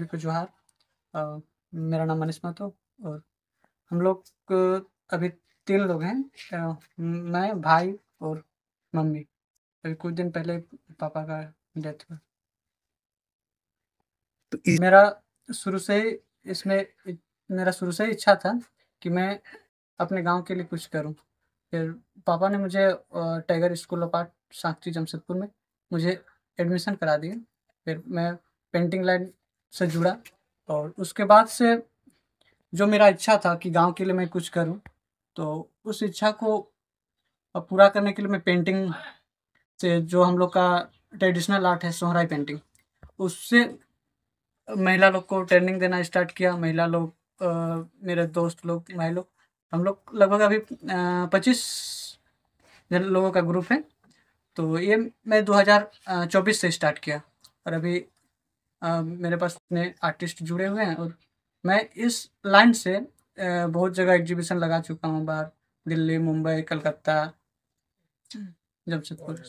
को जोहार। मेरा नाम मनीष महतो और हम लोग अभी 3 लोग हैं। मैं, भाई और मम्मी। अभी कुछ दिन पहले पापा का डेथ हुआ। तो इस मेरा शुरू से ही इसमें मेरा शुरू से ही इच्छा था कि मैं अपने गाँव के लिए कुछ करूँ। फिर पापा ने मुझे टाइगर स्कूल ऑफ आर्ट साँची जमशेदपुर में मुझे एडमिशन करा दिया। फिर मैं पेंटिंग लाइन से जुड़ा और उसके बाद से जो मेरा इच्छा था कि गाँव के लिए मैं कुछ करूँ, तो उस इच्छा को पूरा करने के लिए मैं पेंटिंग से, जो हम लोग का ट्रेडिशनल आर्ट है सोहराई पेंटिंग, उससे महिला लोग को ट्रेनिंग देना स्टार्ट किया। महिला लोग, मेरे दोस्त लोग, भाई लोग, हम लोग लगभग अभी 25 जन लोगों का ग्रुप है। तो ये मैं 2024 से स्टार्ट किया और अभी मेरे पास इतने आर्टिस्ट जुड़े हुए हैं और मैं इस लाइन से बहुत जगह एग्जीबिशन लगा चुका हूँ बाहर, दिल्ली, मुंबई, कलकत्ता, जमशेदपुर।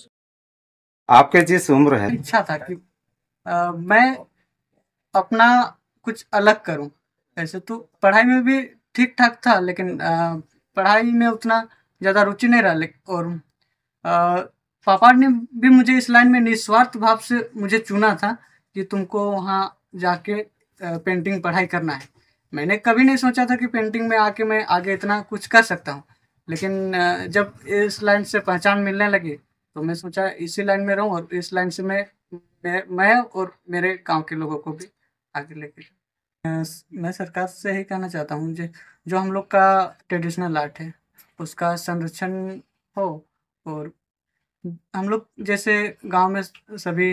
आपके जिस उम्र है इच्छा था कि मैं अपना कुछ अलग करूं। ऐसे तो पढ़ाई में भी ठीक ठाक था, लेकिन पढ़ाई में उतना ज़्यादा रुचि नहीं रहा। और पापा ने भी मुझे इस लाइन में निस्वार्थ भाव से मुझे चुना था कि तुमको वहाँ जाके पेंटिंग पढ़ाई करना है। मैंने कभी नहीं सोचा था कि पेंटिंग में आके मैं आगे इतना कुछ कर सकता हूँ, लेकिन जब इस लाइन से पहचान मिलने लगी तो मैं सोचा इसी लाइन में रहूँ और इस लाइन से मैं और मेरे गांव के लोगों को भी आगे लेके जाऊँ। मैं सरकार से यही कहना चाहता हूँ जो हम लोग का ट्रेडिशनल आर्ट है उसका संरक्षण हो। और हम लोग जैसे गांव में सभी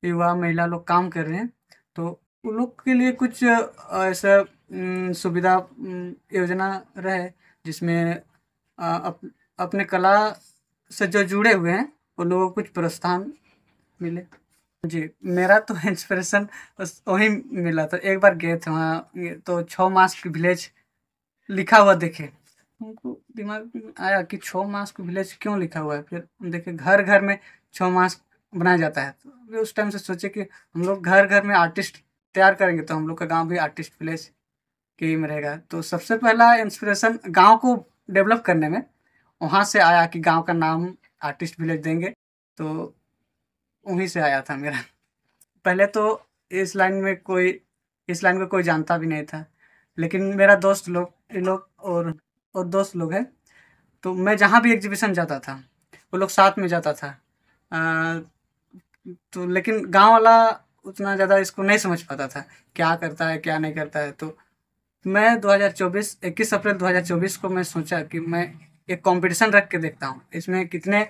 युवा महिला लोग काम कर रहे हैं, तो उन लोग के लिए कुछ ऐसा सुविधा योजना रहे जिसमें अपने कला से जो जुड़े हुए हैं उन लोगों को कुछ प्रोत्साहन मिले। जी, मेरा तो इंस्पिरेशन बस वहीं मिला था। एक बार गए थे वहाँ, तो 6 मास्क विलेज लिखा हुआ देखे, हमको दिमाग में आया कि 6 मास्क विलेज क्यों लिखा हुआ है। फिर देखे घर घर में 6 मास्क बनाया जाता है, तो फिर उस टाइम से सोचे कि हम लोग घर घर में आर्टिस्ट तैयार करेंगे तो हम लोग का गांव भी आर्टिस्ट विलेज के ही में रहेगा। तो सबसे पहला इंस्पिरेशन गांव को डेवलप करने में वहाँ से आया कि गांव का नाम आर्टिस्ट विलेज देंगे, तो वहीं से आया था मेरा। पहले तो इस लाइन में कोई इस लाइन में कोई जानता भी नहीं था, लेकिन मेरा दोस्त लोग, ये लोग और दोस्त लोग हैं, तो मैं जहाँ भी एग्जीबिशन जाता था वो लोग साथ में जाता था। अ, तो लेकिन गांव वाला उतना ज़्यादा इसको नहीं समझ पाता था, क्या करता है क्या नहीं करता है। तो मैं 2024 21 अप्रैल 2024 को मैं सोचा कि मैं एक कंपटीशन रख के देखता हूँ, इसमें कितने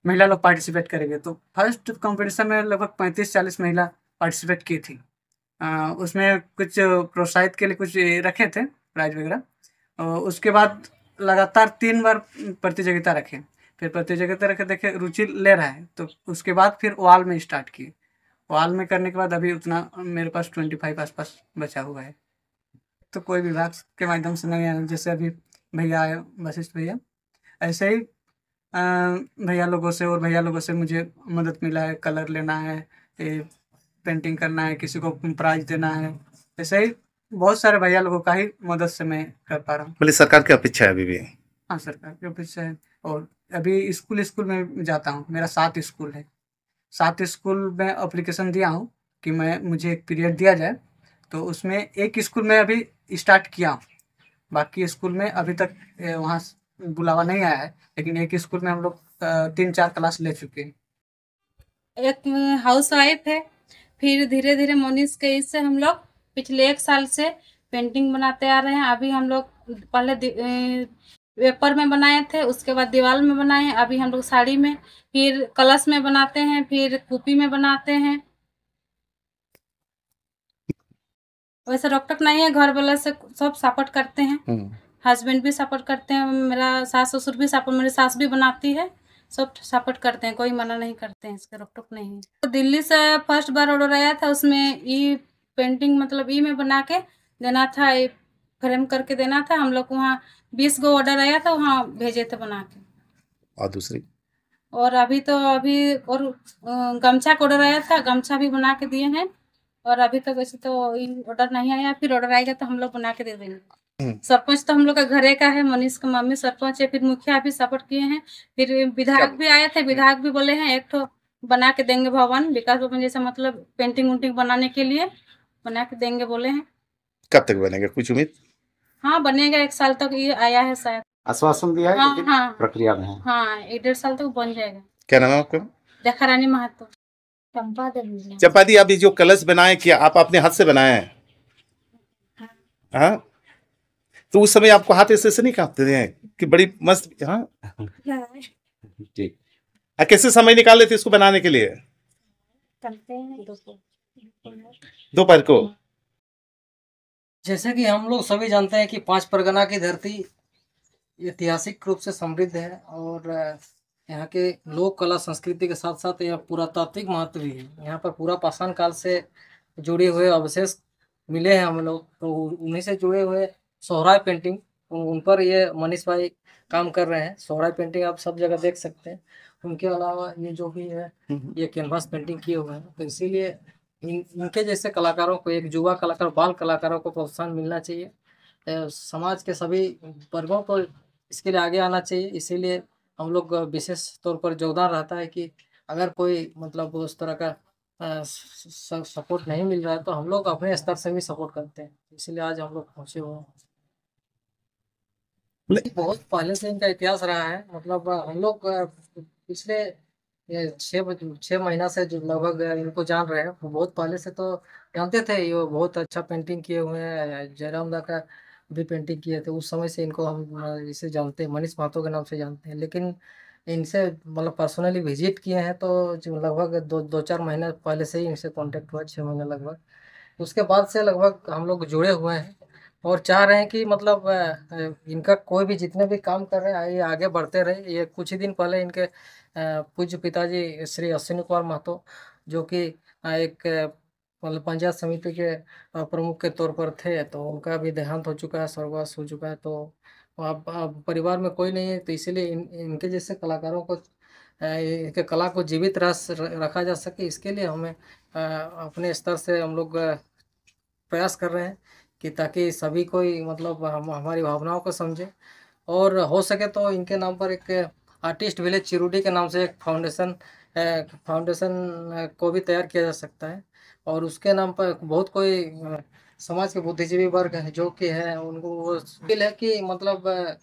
महिला लोग पार्टिसिपेट करेंगे। तो फर्स्ट कंपटीशन में लगभग 35-40 महिला पार्टिसिपेट की थी। उसमें कुछ प्रोत्साहित के लिए कुछ रखे थे प्राइज वगैरह। उसके बाद लगातार 3 बार प्रतियोगिता रखे। फिर प्रतियोगिता रखे, देखे रुचि ले रहा है, तो उसके बाद फिर वॉल में स्टार्ट किए। वॉल में करने के बाद अभी उतना मेरे पास 25 आसपास बचा हुआ है। तो कोई विभाग के माध्यम से नहीं है, जैसे अभी भैया आए, वशिष्ठ भैया, ऐसे ही भैया लोगों से मुझे मदद मिला है। कलर लेना है, ये पेंटिंग करना है, किसी को प्राइज देना है, ऐसे ही बहुत सारे भैया लोगों का ही मदद से मैं कर पा रहा हूँ। बोले सरकार की अपेक्षा है अभी भी। हाँ, सरकार के ऑफिस से है। और अभी स्कूल स्कूल में जाता हूँ, मेरा 7 स्कूल है। 7 स्कूल में एप्लीकेशन दिया हूँ कि मुझे एक पीरियड दिया जाए, तो उसमें एक स्कूल में अभी स्टार्ट किया हूँ। बाकी स्कूल में अभी तक वहाँ बुलावा नहीं आया है, लेकिन एक स्कूल में हम लोग 3-4 क्लास ले चुके हैं। एक हाउस वाइफ है। फिर धीरे धीरे मोनिस के इससे हम लोग पिछले 1 साल से पेंटिंग बनाते आ रहे हैं। अभी हम लोग पहले पेपर में बनाए थे, उसके बाद दीवार में बनाए हैं, अभी हम लोग साड़ी में, फिर कलश में बनाते हैं, फिर कुपी में बनाते हैं। वैसे रोक टोक नहीं है, घर वाला से सब सपोर्ट करते हैं। हस्बैंड भी सपोर्ट करते हैं, मेरा सास ससुर भी सपोर्ट, मेरी सास भी बनाती है, सब सपोर्ट करते हैं, कोई मना नहीं करते हैं, इसके रोक टोक नहीं है। तो दिल्ली से फर्स्ट बार ऑर्डर आया था, उसमें ई पेंटिंग मतलब ई में बना के देना था, फ्रेम करके देना था। हम लोग वहाँ 20 गो ऑर्डर आया था, वहाँ भेजे थे बना के। और दूसरी और अभी और गमछा का ऑर्डर आया था, गमछा भी बना के दिए हैं। और अभी तक वैसे तो ऑर्डर नहीं आया, फिर ऑर्डर आएगा तो हम लोग बना के दे देंगे। सरपंच तो हम लोग का घरे का है, मनीष का मम्मी सरपंच है, फिर मुखिया भी सपोर्ट किए हैं, फिर विधायक भी आए थे, विधायक भी बोले हैं एक तो बना के देंगे भवन, विकास भवन जैसा, मतलब पेंटिंग उंटिंग बनाने के लिए बना के देंगे बोले हैं। कब तक बनेगा, कुछ उम्मीद? हाँ बनेगा, 1 साल तक ये आया है शायद। आश्वासन दिया है, हाँ लेकिन हाँ प्रक्रिया में है। हाँ 1-1.5 साल तक बन जाएगा। क्या नाम है आपका? देखा रानी महतो। चंपा देवी। चंपा दी, अभी जो कलश बनाए, क्या आप अपने हाथ से बनाए हैं? हाँ, तो उस समय आपको हाथ ऐसे नहीं कांपते थे कि बड़ी मस्त? हाँ ठीक। कैसे समय निकाल लेते इसको बनाने के लिए? दोपहर को। जैसे कि हम लोग सभी जानते हैं कि 5 परगना की धरती ऐतिहासिक रूप से समृद्ध है और यहाँ के लोक कला संस्कृति के साथ साथ यह पुरातात्विक महत्व भी है। यहाँ पर पूरा पाषाण काल से जुड़े हुए अवशेष मिले हैं हम लोग, तो उन्हीं से जुड़े हुए सोहराय पेंटिंग, उन पर ये मनीष भाई काम कर रहे हैं। सोहराय पेंटिंग आप सब जगह देख सकते हैं। उनके अलावा ये जो भी है ये कैनवास पेंटिंग किए हुए हैं, तो इसीलिए इनके जैसे कलाकारों को, एक युवा कलाकार, बाल कलाकारों को प्रोत्साहन मिलना चाहिए। समाज के सभी वर्गों को इसके लिए आगे आना चाहिए। इसीलिए हम लोग विशेष तौर पर योगदान रहता है कि अगर कोई मतलब उस तरह का सपोर्ट नहीं मिल रहा है तो हम लोग अपने स्तर से भी सपोर्ट करते हैं। इसलिए आज हम लोग पहुँचे हुए हैं। बहुत पहले से इनका इतिहास रहा है। मतलब हम लोग पिछले 6 महीना से जो लगभग इनको जान रहे हैं। बहुत पहले से तो जानते थे, ये बहुत अच्छा पेंटिंग किए हुए हैं। जयराम दा का भी पेंटिंग किए थे। उस समय से इनको हम इसे जानते हैं, मनीष महतो के नाम से जानते हैं। लेकिन इनसे मतलब पर्सनली विजिट किए हैं तो जो लगभग 2-4 महीने पहले से ही इनसे कांटेक्ट हुआ, 6 महीने लगभग। उसके बाद से लगभग हम लोग जुड़े हुए हैं और चाह रहे हैं कि मतलब इनका कोई भी जितने भी काम कर रहे हैं ये आगे बढ़ते रहे। ये कुछ ही दिन पहले इनके पूज्य पिताजी श्री अश्विनी कुमार महतो, जो कि एक मतलब पंचायत समिति के प्रमुख के तौर पर थे, तो उनका भी देहांत हो चुका है, स्वर्गवास हो चुका है। तो अब परिवार में कोई नहीं है, तो इसीलिए इनके जैसे कलाकारों को इनके कला को जीवित रखा जा सके, इसके लिए हमें अपने स्तर से हम लोग प्रयास कर रहे हैं कि ताकि सभी कोई मतलब हमारी भावनाओं को समझे। और हो सके तो इनके नाम पर एक आर्टिस्ट विलेज चिरुडी के नाम से एक फाउंडेशन को भी तैयार किया जा सकता है। और उसके नाम पर बहुत कोई समाज के बुद्धिजीवी वर्ग है जो कि है, उनको वो फील है कि मतलब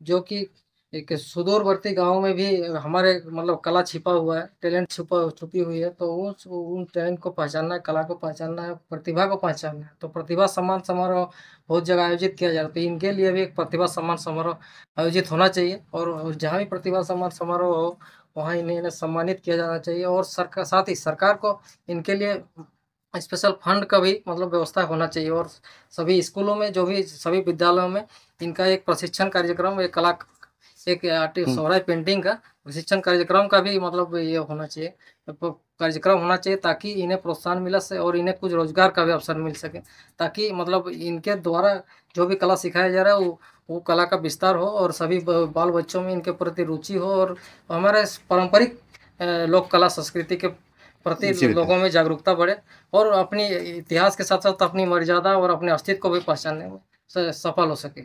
जो कि एक सुदूरवर्ती गांव में भी हमारे मतलब कला छिपा हुआ है, टैलेंट छुपी हुई है। तो उन टैलेंट को पहचानना है, कला को पहचानना है, प्रतिभा को पहचानना है। तो प्रतिभा सम्मान समारोह बहुत जगह आयोजित किया जाता है, तो इनके लिए भी एक प्रतिभा सम्मान समारोह आयोजित होना चाहिए। और जहाँ भी प्रतिभा सम्मान समारोह हो वहाँ इन्हें सम्मानित किया जाना चाहिए। और सरकार, साथ ही सरकार को इनके लिए स्पेशल फंड का भी मतलब व्यवस्था होना चाहिए। और सभी स्कूलों में, जो भी सभी विद्यालयों में इनका एक प्रशिक्षण कार्यक्रम, एक कला, एक आर्टिस्ट सोहराय पेंटिंग का प्रशिक्षण कार्यक्रम का भी मतलब ये होना चाहिए, कार्यक्रम होना चाहिए, ताकि इन्हें प्रोत्साहन मिला से और इन्हें कुछ रोजगार का भी अवसर मिल सके, ताकि मतलब इनके द्वारा जो भी कला सिखाया जा रहा है वो कला का विस्तार हो और सभी बाल बच्चों में इनके प्रति रुचि हो और हमारे पारंपरिक लोक कला संस्कृति के प्रति लोगों में जागरूकता बढ़े और अपनी इतिहास के साथ साथ अपनी मर्यादा और अपने अस्तित्व को भी पहचानने में सफल हो सके।